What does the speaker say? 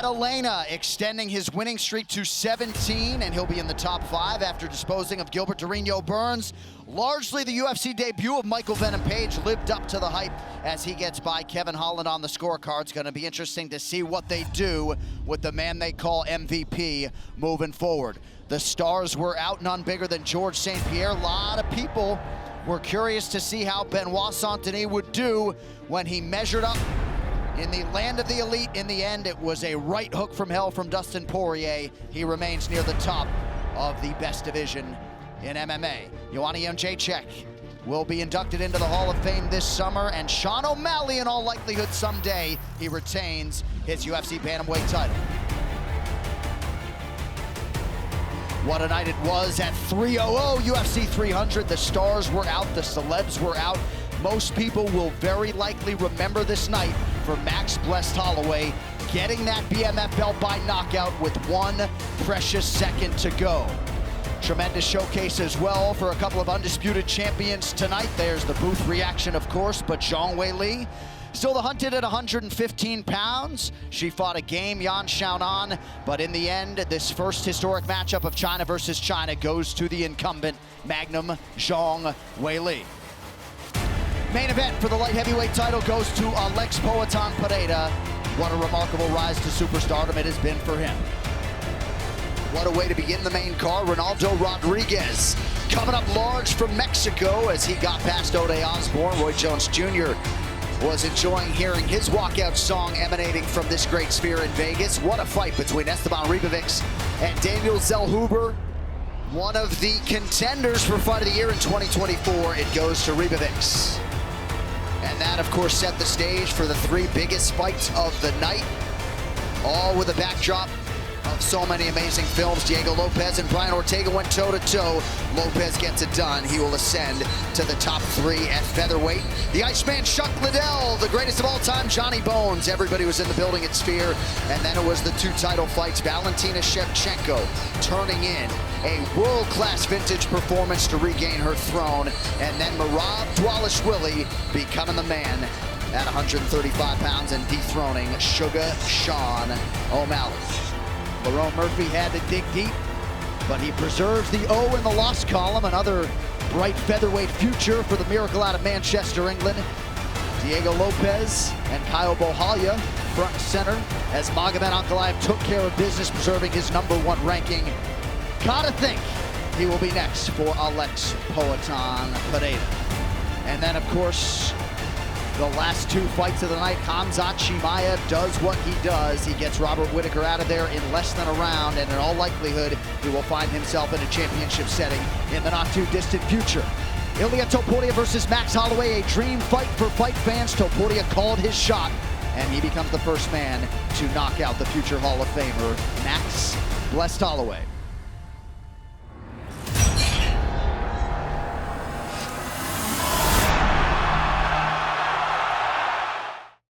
Maddalena extending his winning streak to 17, and he'll be in the top 5 after disposing of Gilbert Durinho Burns. Largely, the UFC debut of Michael Venom Page lived up to the hype as he gets by Kevin Holland on the scorecard. It's going to be interesting to see what they do with the man they call MVP moving forward. The stars were out, none bigger than George St. Pierre. A lot of people were curious to see how Benoit Saint-Denis would do when he measured up in the land of the elite. In the end, it was a right hook from hell from Dustin Poirier. He remains near the top of the best division in MMA. Joanna Jędrzejczyk will be inducted into the Hall of Fame this summer, and Sean O'Malley, in all likelihood someday, he retains his UFC Bantamweight title. What a night it was at 300 UFC 300. The stars were out, the celebs were out. Most people will very likely remember this night for Max Blessed Holloway getting that BMF belt by knockout with 1 precious second to go. Tremendous showcase as well for a couple of undisputed champions tonight. There's the booth reaction, of course, but Zhang Weili still the hunted at 115 pounds. She fought a game, Yan Xiaonan, but in the end, this first historic matchup of China versus China goes to the incumbent Magnum Zhang Weili. Main event for the light heavyweight title goes to Alex Poatan Pereira. What a remarkable rise to superstardom it has been for him. What a way to begin the main card. Ronaldo Rodriguez coming up large from Mexico as he got past Ode Osborne. Roy Jones Jr. was enjoying hearing his walkout song emanating from this great sphere in Vegas. What a fight between Esteban Ribovics and Daniel Zellhuber. One of the contenders for Fight of the Year in 2024. It goes to Ribovics. And that, of course, set the stage for the 3 biggest fights of the night, all with a backdrop of so many amazing films. Diego Lopez and Brian Ortega went toe-to-toe. Lopez gets it done. He will ascend to the top 3 at featherweight. The Iceman Chuck Liddell, the greatest of all time, Johnny Bones. Everybody was in the building at Sphere. And then it was the 2 title fights. Valentina Shevchenko turning in a world-class vintage performance to regain her throne. And then Merab Dvalishvili becoming the man at 135 pounds and dethroning Sugar Sean O'Malley. Lerone Murphy had to dig deep, but he preserves the O in the loss column. Another bright featherweight future for the Miracle out of Manchester, England. Diego Lopez and Kyle Bohalia front and center as Magomed Ankalaev took care of business, preserving his #1 ranking. Gotta think he will be next for Alex Poatan Pereira. And then, of course, the last 2 fights of the night, Khamzat Chimaev does what he does. He gets Robert Whittaker out of there in less than a round, and in all likelihood, he will find himself in a championship setting in the not-too-distant future. Ilia Topuria versus Max Holloway, a dream fight for fight fans. Topuria called his shot, and he becomes the first man to knock out the future Hall of Famer, Max Blessed Holloway.